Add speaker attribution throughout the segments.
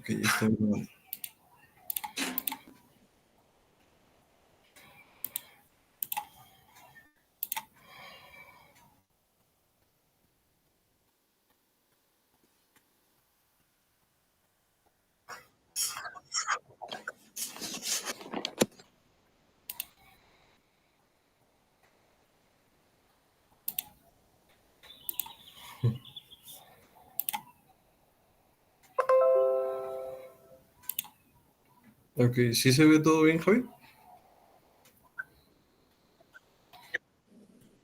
Speaker 1: Ok, está bien. Ok, ¿sí se ve todo bien, Javi?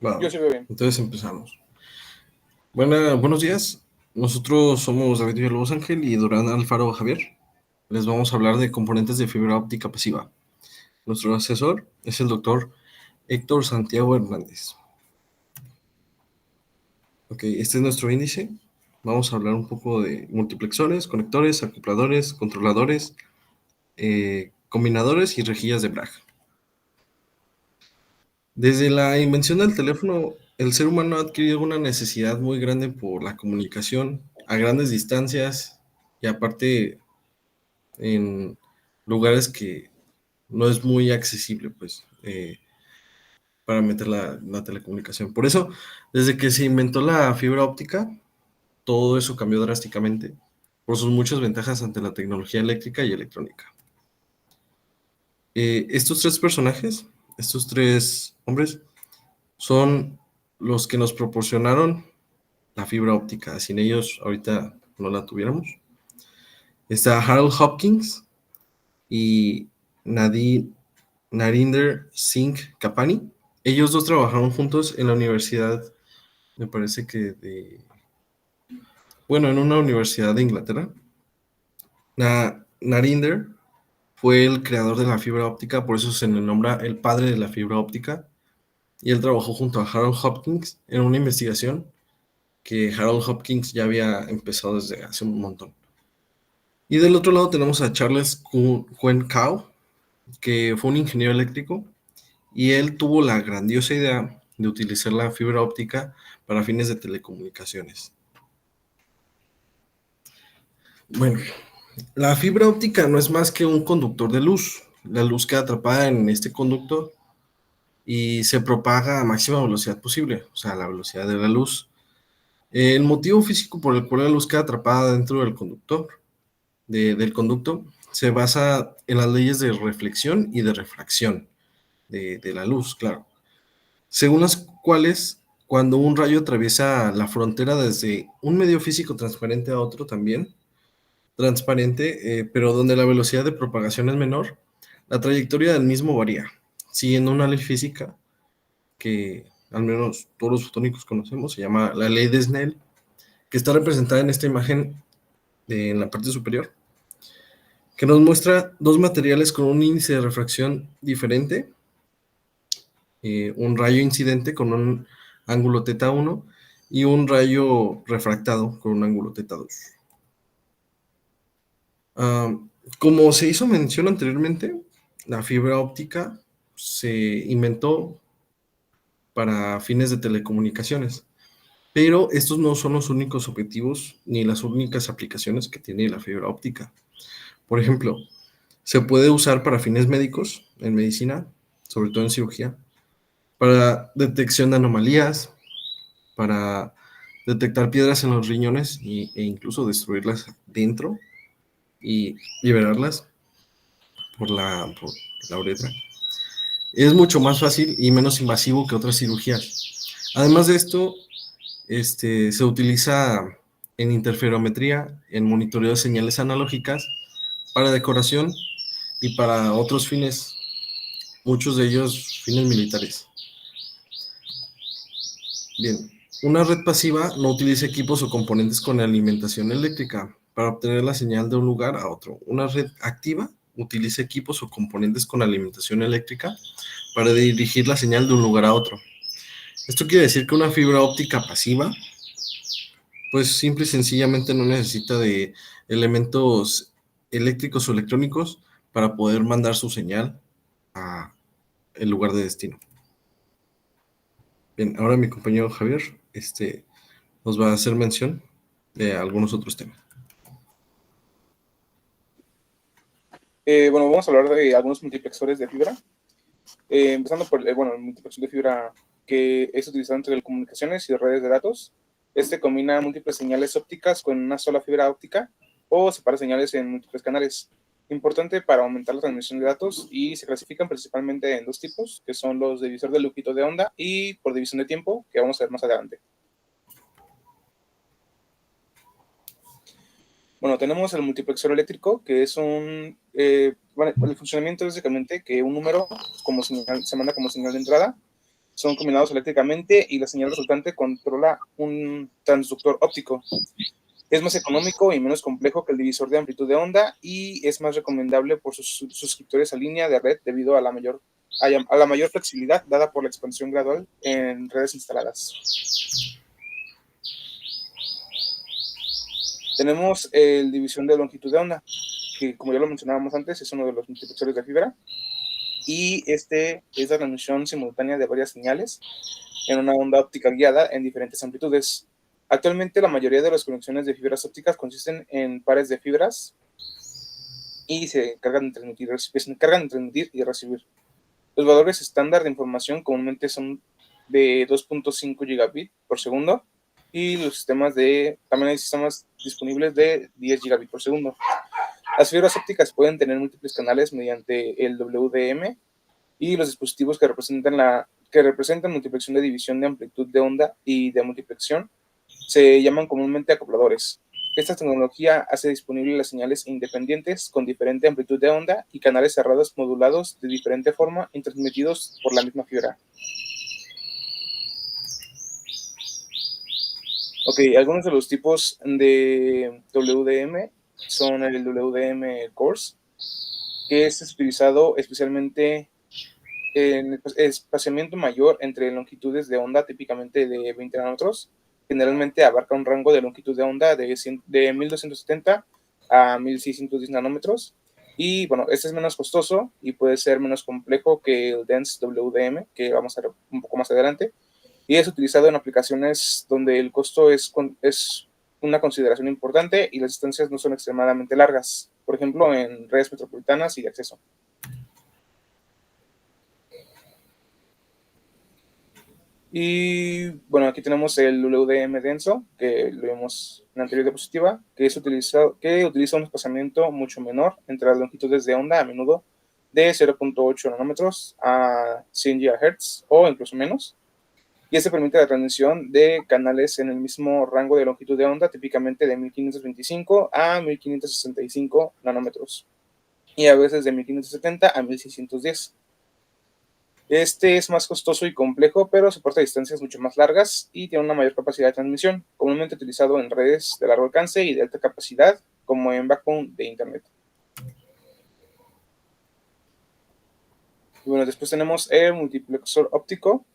Speaker 1: Va,
Speaker 2: Yo sí veo bien.
Speaker 1: entonces empezamos. Buenos días. Nosotros somos David Villalobos Ángel y Durán Alfaro Javier. Les vamos a hablar de componentes de fibra óptica pasiva. Nuestro asesor es el doctor Héctor Santiago Hernández. Ok, este es nuestro índice. Vamos a hablar un poco de multiplexores, conectores, acopladores, controladores, combinadores y rejillas de Bragg. Desde la invención del teléfono, el ser humano ha adquirido una necesidad muy grande por la comunicación a grandes distancias y aparte en lugares que no es muy accesible, pues, para meter la telecomunicación. Por eso, desde que se inventó la fibra óptica, todo eso cambió drásticamente por sus muchas ventajas ante la tecnología eléctrica y electrónica. Estos tres personajes, estos tres hombres, son los que nos proporcionaron la fibra óptica. Sin ellos, ahorita no la tuviéramos. Está Harold Hopkins y Nadine, Narinder Singh Kapani. Ellos dos trabajaron juntos en la universidad, me parece que en una universidad de Inglaterra. Narinder fue el creador de la fibra óptica, por eso se le nombra el padre de la fibra óptica. Y él trabajó junto a Harold Hopkins en una investigación que Harold Hopkins ya había empezado desde hace un montón. Y del otro lado tenemos a Charles Quen Cao, que fue un ingeniero eléctrico, y él tuvo la grandiosa idea de utilizar la fibra óptica para fines de telecomunicaciones. Bueno, la fibra óptica no es más que un conductor de luz. La luz queda atrapada en este conductor y se propaga a máxima velocidad posible, o sea, la velocidad de la luz. El motivo físico por el cual la luz queda atrapada dentro del conductor, del conducto, se basa en las leyes de reflexión y de refracción de la luz, claro, según las cuales cuando un rayo atraviesa la frontera desde un medio físico transparente a otro también transparente, pero donde la velocidad de propagación es menor, la trayectoria del mismo varía, siguiendo una ley física que al menos todos los fotónicos conocemos, se llama la ley de Snell, que está representada en esta imagen en la parte superior, que nos muestra dos materiales con un índice de refracción diferente, un rayo incidente con un ángulo θ1 y un rayo refractado con un ángulo θ2. Como se hizo mención anteriormente, la fibra óptica se inventó para fines de telecomunicaciones, pero estos no son los únicos objetivos ni las únicas aplicaciones que tiene la fibra óptica. Por ejemplo, se puede usar para fines médicos, en medicina, sobre todo en cirugía, para detección de anomalías, para detectar piedras en los riñones e incluso destruirlas dentro y liberarlas por la uretra. Es mucho más fácil y menos invasivo que otras cirugías. Además de esto, se utiliza en interferometría, en monitoreo de señales analógicas, para decoración y para otros fines, muchos de ellos fines militares. Bien, una red pasiva no utiliza equipos o componentes con alimentación eléctrica para obtener la señal de un lugar a otro. Una red activa utiliza equipos o componentes con alimentación eléctrica para dirigir la señal de un lugar a otro. Esto quiere decir que una fibra óptica pasiva, pues simple y sencillamente no necesita de elementos eléctricos o electrónicos para poder mandar su señal a el lugar de destino. Bien, ahora mi compañero Javier, nos va a hacer mención de algunos otros temas.
Speaker 2: Bueno, vamos a hablar de algunos multiplexores de fibra. Empezando por el multiplexor de fibra que es utilizado en telecomunicaciones y redes de datos. Este combina múltiples señales ópticas con una sola fibra óptica o separa señales en múltiples canales. Importante para aumentar la transmisión de datos, y se clasifican principalmente en dos tipos, que son los de divisor de longitud de onda y por división de tiempo, que vamos a ver más adelante. Bueno, tenemos el multiplexor eléctrico, que es el funcionamiento es básicamente que un número como señal, se manda como señal de entrada, son combinados eléctricamente y la señal resultante controla un transductor óptico. Es más económico y menos complejo que el divisor de amplitud de onda, y es más recomendable por sus suscriptores a línea de red debido a la mayor flexibilidad dada por la expansión gradual en redes instaladas. Tenemos el división de longitud de onda, que como ya lo mencionábamos antes, es uno de los multiplexores de fibra, y este es la transmisión simultánea de varias señales en una onda óptica guiada en diferentes amplitudes. Actualmente la mayoría de las conexiones de fibras ópticas consisten en pares de fibras y se encargan de transmitir y recibir. Los valores estándar de información comúnmente son de 2.5 gigabit por segundo, y también hay sistemas disponibles de 10 gigabit por segundo. Las fibras ópticas pueden tener múltiples canales mediante el WDM, y los dispositivos que representan multiplexación de división de amplitud de onda y de multiplexación se llaman comúnmente acopladores. Esta tecnología hace disponibles las señales independientes con diferente amplitud de onda y canales cerrados modulados de diferente forma y transmitidos por la misma fibra. Ok, algunos de los tipos de WDM son el WDM Coarse, que es utilizado especialmente en espaciamiento mayor entre longitudes de onda, típicamente de 20 nanómetros. Generalmente abarca un rango de longitud de onda de 1270 a 1610 nanómetros. Y bueno, este es menos costoso y puede ser menos complejo que el Dense WDM, que vamos a ver un poco más adelante. Y es utilizado en aplicaciones donde el costo es una consideración importante y las distancias no son extremadamente largas. Por ejemplo, en redes metropolitanas y de acceso. Y bueno, aquí tenemos el WDM denso, que lo vimos en la anterior diapositiva, que utiliza un espaciamiento mucho menor entre las longitudes de onda, a menudo de 0.8 nanómetros a 100 GHz o incluso menos. Y este permite la transmisión de canales en el mismo rango de longitud de onda, típicamente de 1525 a 1565 nanómetros, y a veces de 1570 a 1610. Este es más costoso y complejo, pero soporta distancias mucho más largas y tiene una mayor capacidad de transmisión, comúnmente utilizado en redes de largo alcance y de alta capacidad, como en backbone de Internet. Y bueno, después tenemos el multiplexor óptico,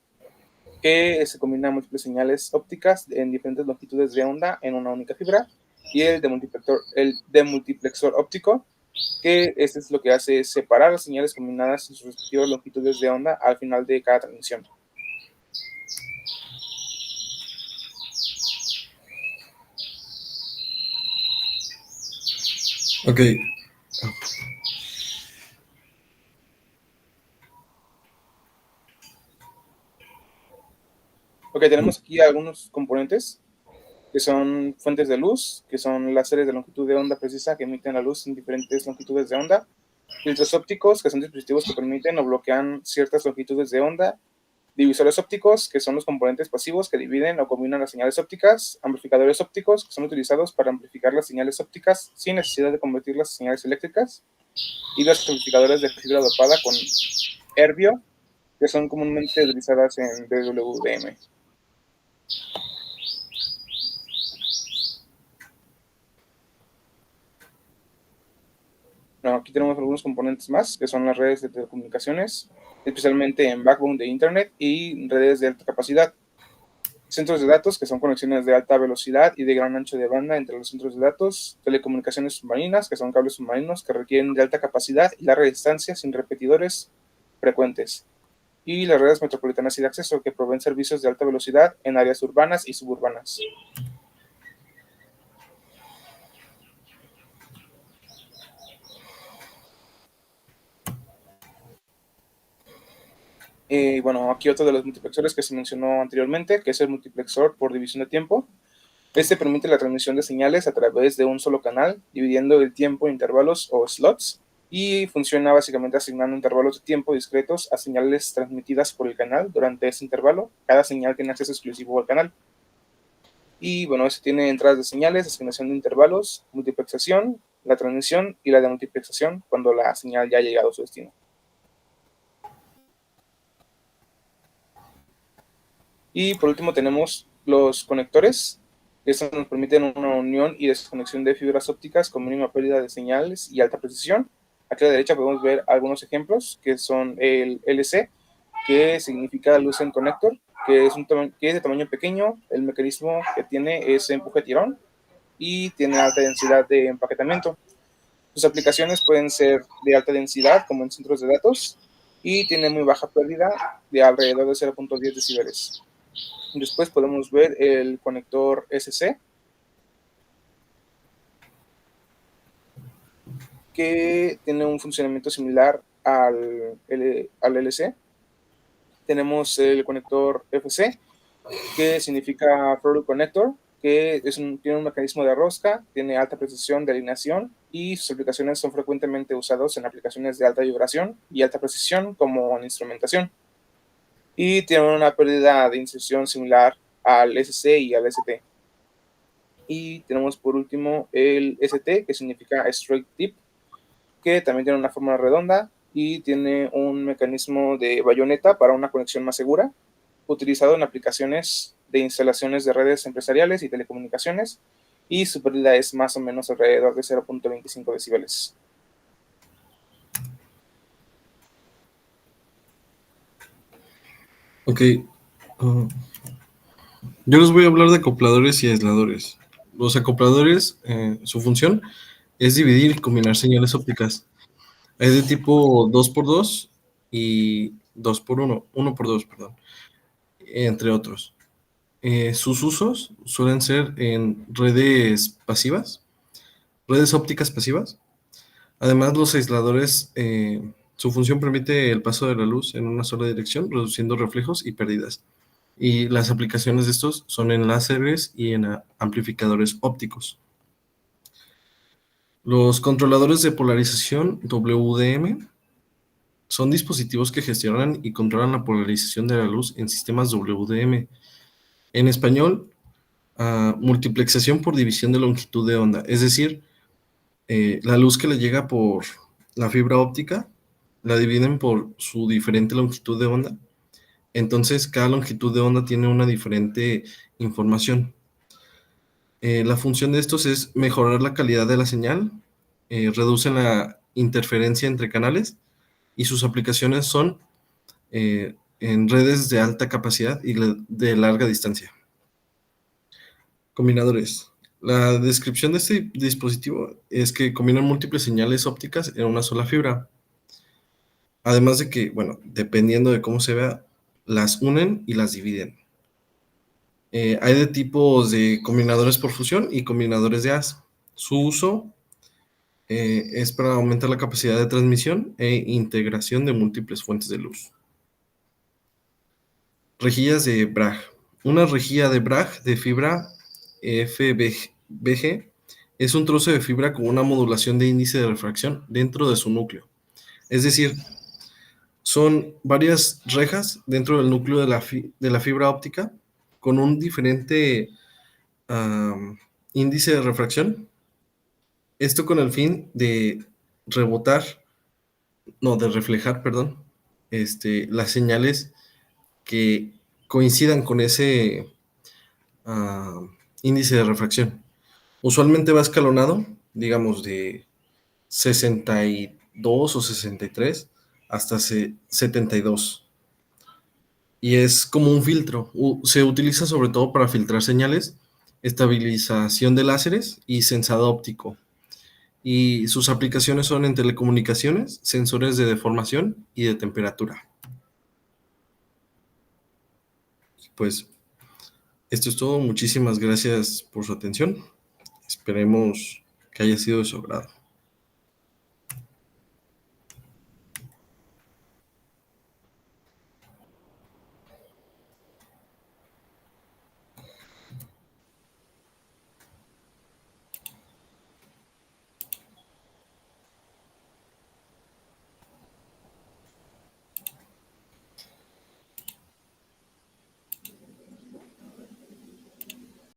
Speaker 2: que se combina múltiples señales ópticas en diferentes longitudes de onda en una única fibra, y el de multiplexor óptico, que este es lo que hace es separar las señales combinadas en sus respectivas longitudes de onda al final de cada transmisión.
Speaker 1: Ok.
Speaker 2: Ok, tenemos aquí algunos componentes que son fuentes de luz, que son láseres de longitud de onda precisa que emiten la luz en diferentes longitudes de onda, filtros ópticos, que son dispositivos que permiten o bloquean ciertas longitudes de onda, divisores ópticos, que son los componentes pasivos que dividen o combinan las señales ópticas, amplificadores ópticos, que son utilizados para amplificar las señales ópticas sin necesidad de convertirlas a señales eléctricas, y los amplificadores de fibra dopada con herbio, que son comúnmente utilizadas en DWDM. No, aquí tenemos algunos componentes más, que son las redes de telecomunicaciones, especialmente en backbone de Internet y redes de alta capacidad. Centros de datos, que son conexiones de alta velocidad y de gran ancho de banda entre los centros de datos. Telecomunicaciones submarinas, que son cables submarinos que requieren de alta capacidad y larga distancia sin repetidores frecuentes. Y las redes metropolitanas y de acceso, que proveen servicios de alta velocidad en áreas urbanas y suburbanas. Bueno, aquí otro de los multiplexores que se mencionó anteriormente, que es el multiplexor por división de tiempo. Este permite la transmisión de señales a través de un solo canal, dividiendo el tiempo en intervalos o slots, y funciona básicamente asignando intervalos de tiempo discretos a señales transmitidas por el canal durante ese intervalo. Cada señal tiene acceso exclusivo al canal. Y bueno, este tiene entradas de señales, asignación de intervalos, multiplexación, la transmisión y la demultiplexación cuando la señal ya ha llegado a su destino. Y por último tenemos los conectores. Estos nos permiten una unión y desconexión de fibras ópticas con mínima pérdida de señales y alta precisión. Aquí a la derecha podemos ver algunos ejemplos que son el LC, que significa Lucent Connector, que es de tamaño pequeño. El mecanismo que tiene es empuje-tirón y tiene alta densidad de empaquetamiento. Sus aplicaciones pueden ser de alta densidad, como en centros de datos, y tiene muy baja pérdida de alrededor de 0.10 decibeles. Después podemos ver el conector SC, que tiene un funcionamiento similar al LC. Tenemos el conector FC, que significa Product Connector, que tiene un mecanismo de rosca, tiene alta precisión de alineación y sus aplicaciones son frecuentemente usados en aplicaciones de alta vibración y alta precisión como en instrumentación. Y tiene una pérdida de inserción similar al SC y al ST. Y tenemos por último el ST, que significa Straight Tip, que también tiene una forma redonda y tiene un mecanismo de bayoneta para una conexión más segura, utilizado en aplicaciones de instalaciones de redes empresariales y telecomunicaciones, y su pérdida es más o menos alrededor de 0.25 decibeles.
Speaker 1: Ok. uh, yo les voy a hablar de acopladores y aisladores. Los acopladores, su función es dividir y combinar señales ópticas. Hay de tipo 2x2 y 2x1, 1x2, perdón, entre otros. Sus usos suelen ser en redes pasivas, redes ópticas pasivas. Además, los aisladores, su función permite el paso de la luz en una sola dirección, reduciendo reflejos y pérdidas. Y las aplicaciones de estos son en láseres y en amplificadores ópticos. Los controladores de polarización WDM son dispositivos que gestionan y controlan la polarización de la luz en sistemas WDM. En español, multiplexación por división de longitud de onda, es decir, la luz que le llega por la fibra óptica la dividen por su diferente longitud de onda. Entonces, cada longitud de onda tiene una diferente información. La función de estos es mejorar la calidad de la señal, reducen la interferencia entre canales y sus aplicaciones son en redes de alta capacidad y de larga distancia. Combinadores. La descripción de este dispositivo es que combinan múltiples señales ópticas en una sola fibra. Además de que, bueno, dependiendo de cómo se vea, las unen y las dividen. Hay de tipos de combinadores por fusión y combinadores de haz. Su uso es para aumentar la capacidad de transmisión e integración de múltiples fuentes de luz. Rejillas de Bragg. Una rejilla de Bragg de fibra FBG es un trozo de fibra con una modulación de índice de refracción dentro de su núcleo. Es decir, son varias rejas dentro del núcleo de la fibra óptica con un diferente índice de refracción. Esto con el fin de de reflejar, perdón, las señales que coincidan con ese índice de refracción. Usualmente va escalonado, digamos, de 62 o 63 hasta 72. Y es como un filtro. Se utiliza sobre todo para filtrar señales, estabilización de láseres y sensado óptico. Y sus aplicaciones son en telecomunicaciones, sensores de deformación y de temperatura. Pues esto es todo. Muchísimas gracias por su atención. Esperemos que haya sido de su agrado.